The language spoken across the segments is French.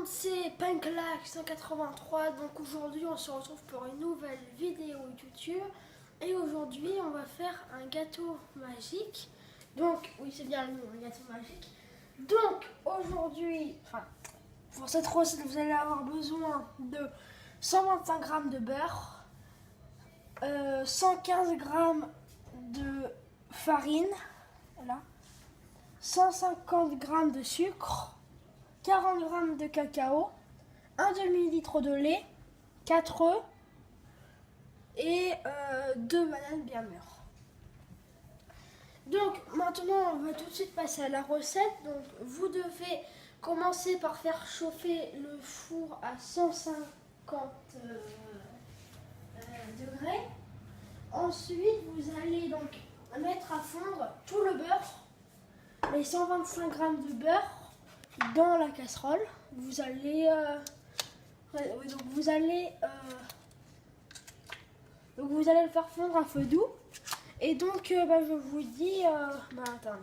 C'est Panclac 183. Donc aujourd'hui on se retrouve pour une nouvelle vidéo YouTube. Et aujourd'hui on va faire un gâteau magique. Donc oui, c'est bien le nom, un gâteau magique. Donc aujourd'hui, pour cette recette vous allez avoir besoin de 125 g de beurre, 115 g de farine, voilà, 150 g de sucre, 40 g de cacao, un demi-litre de lait, 4 œufs et 2 bananes bien mûres. Donc maintenant on va tout de suite passer à la recette. Donc vous devez commencer par faire chauffer le four à 150 degrés. Ensuite vous allez donc mettre à fondre tout le beurre, les 125 g de beurre dans la casserole. Vous allez le faire fondre à feu doux. Et donc je vous dis attendez,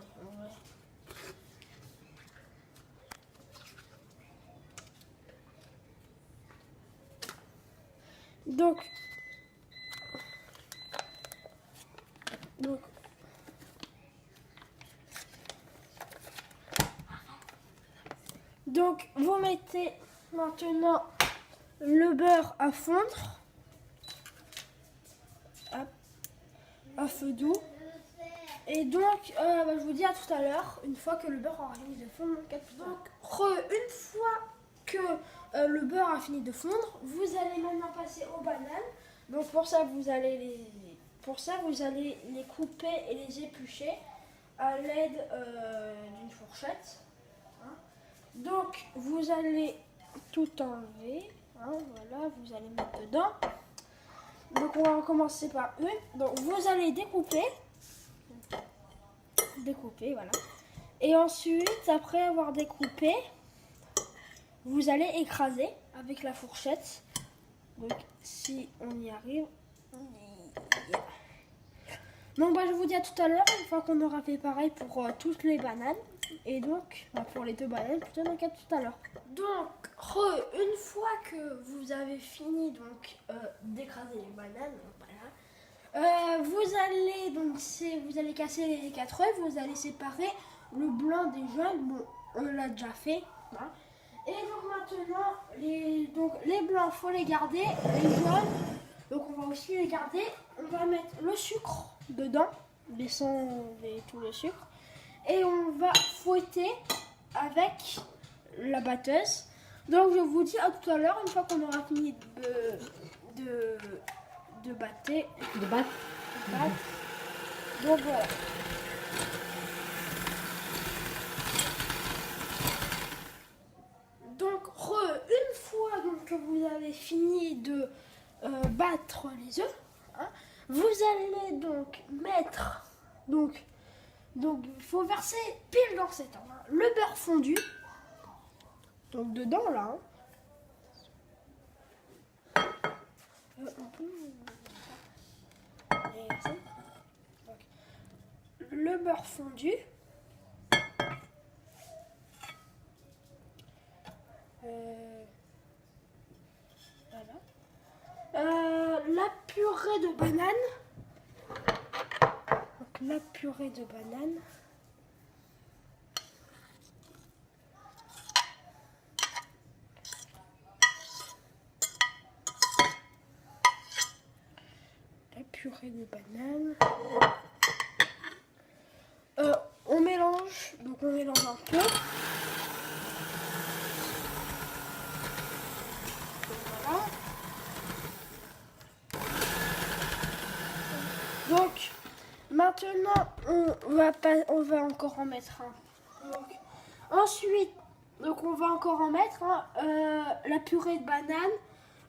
donc vous mettez maintenant le beurre à fondre à feu doux. Et donc je vous dis à tout à l'heure, une fois que le beurre aura fini de fondre. Donc une fois que le beurre a fini de fondre, vous allez maintenant passer aux bananes. Donc pour ça vous allez les couper et les éplucher à l'aide d'une fourchette. Donc vous allez tout enlever, voilà, vous allez mettre dedans. Donc on va commencer par une. Donc vous allez découper, voilà. Et ensuite, après avoir découpé, vous allez écraser avec la fourchette. Donc si on y arrive, donc je vous dis à tout à l'heure, une fois qu'on aura fait pareil pour toutes les bananes. Et donc, pour les 2 bananes, plutôt, donc à tout à l'heure. Donc, une fois que vous avez fini d'écraser les bananes, voilà, vous allez casser les 4 œufs, vous allez séparer le blanc des jaunes. Bon, on l'a déjà fait. Voilà. Et donc maintenant, les blancs, faut les garder, les jaunes, donc on va aussi les garder. On va mettre le sucre dedans, laissant tout le sucre. Et on va fouetter avec la batteuse. Donc je vous dis à tout à l'heure, une fois qu'on aura fini de battre. Donc voilà. Donc une fois que vous avez fini de battre les œufs, vous allez donc mettre donc il faut verser pile dans cet ordre le beurre fondu, donc dedans là. Le beurre fondu, voilà. La purée de banane. La purée de banane. La purée de banane. On mélange, donc on mélange un peu. Voilà. Donc maintenant on va encore en mettre un. Ensuite, on va encore en mettre la purée de banane,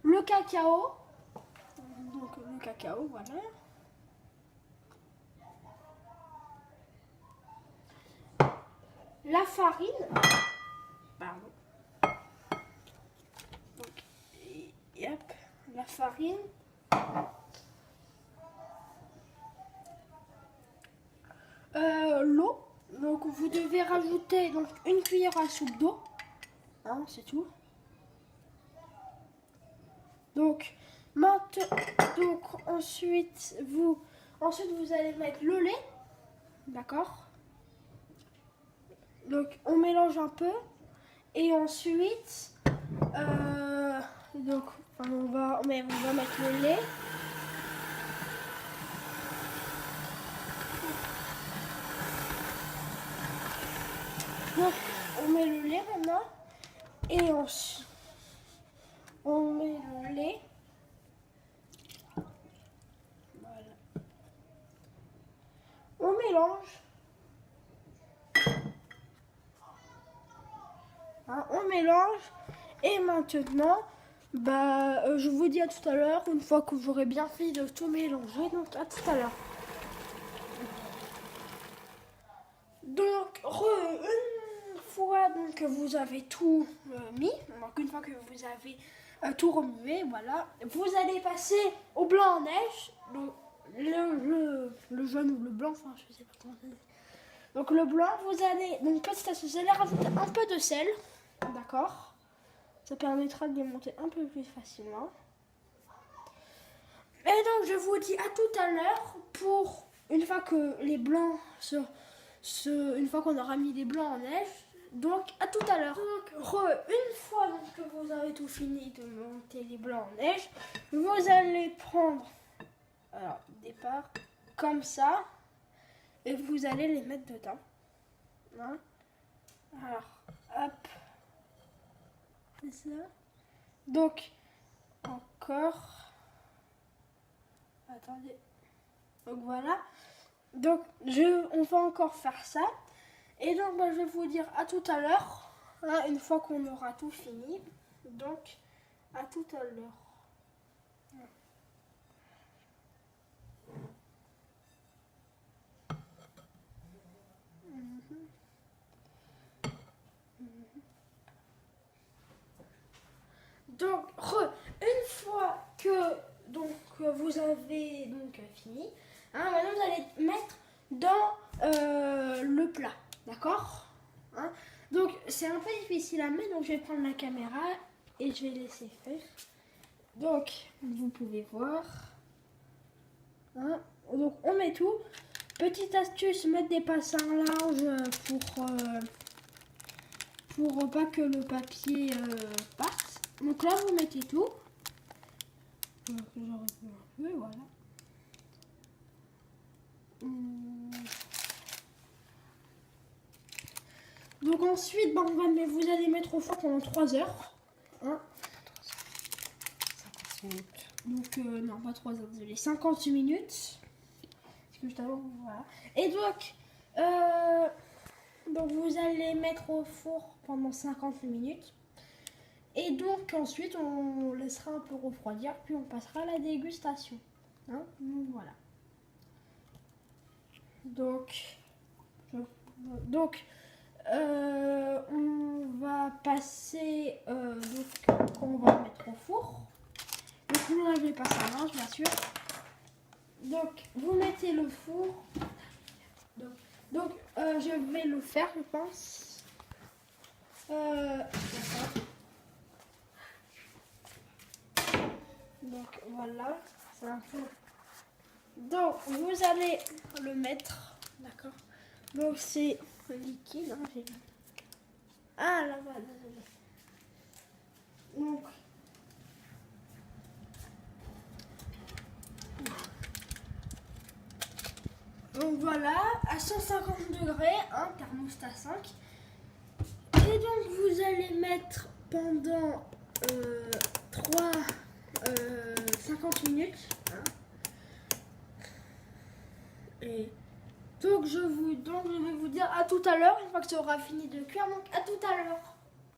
le cacao. Donc le cacao, voilà. La farine. Pardon. Donc, yep, la farine. L'eau. Donc vous devez rajouter une cuillère à soupe d'eau. hein, c'est tout. Donc, maintenant, ensuite vous allez mettre le lait, d'accord? Donc on mélange un peu et ensuite on va mettre le lait. Donc on met le lait maintenant et ensuite on met le lait. Voilà. On mélange. Hein, on mélange et maintenant je vous dis à tout à l'heure une fois que j'aurai bien fini de tout mélanger. Donc à tout à l'heure. Donc une fois que vous avez tout mis, donc une fois que vous avez tout remué, voilà, vous allez passer au blanc en neige, donc le jaune ou le blanc, enfin je sais pas comment on dit. Donc le blanc, vous allez rajouter un peu de sel, d'accord? Ça permettra de les monter un peu plus facilement. Et donc je vous dis à tout à l'heure pour une fois que les blancs une fois qu'on aura mis les blancs en neige. Donc à tout à l'heure. Donc une fois que vous avez tout fini de monter les blancs en neige, vous allez prendre des parts comme ça et vous allez les mettre dedans. Hein? Alors hop, c'est ça. Donc encore. Attendez. Donc voilà. Donc on va encore faire ça. Et donc je vais vous dire à tout à l'heure. Hein, une fois qu'on aura tout fini. Donc à tout à l'heure. Donc une fois que vous avez fini, hein, maintenant vous allez mettre dans le plat, d'accord, hein? Donc c'est un peu difficile à mettre, donc je vais prendre la caméra et je vais laisser faire. Donc vous pouvez voir, hein? Donc on met tout. Petite astuce, mettre des passins larges pour pas que le papier parte. Donc là vous mettez tout. Voilà. Donc ensuite, vous allez mettre au four pendant 3 heures. Hein. 50 minutes. Donc non, pas 3 heures, désolé, 50 minutes. Parce que juste avant, voilà. Et donc vous allez mettre au four pendant 50 minutes. Et donc ensuite on laissera un peu refroidir, puis on passera à la dégustation. Hein, donc voilà. Donc on va passer, on va mettre au four. Donc là je vais passer à linge bien sûr. Donc vous mettez le four. Donc je vais le faire je pense. Donc voilà, c'est un peu. Donc vous allez le mettre, d'accord. Donc c'est liquide, hein, j'ai... Ah là-bas, désolé. Donc voilà, à 150 degrés, hein, thermostat 5. Et donc vous allez mettre pendant 50 minutes. Hein. Et donc je vais vous dire à tout à l'heure, une fois que ça aura fini de cuire. Donc à tout à l'heure.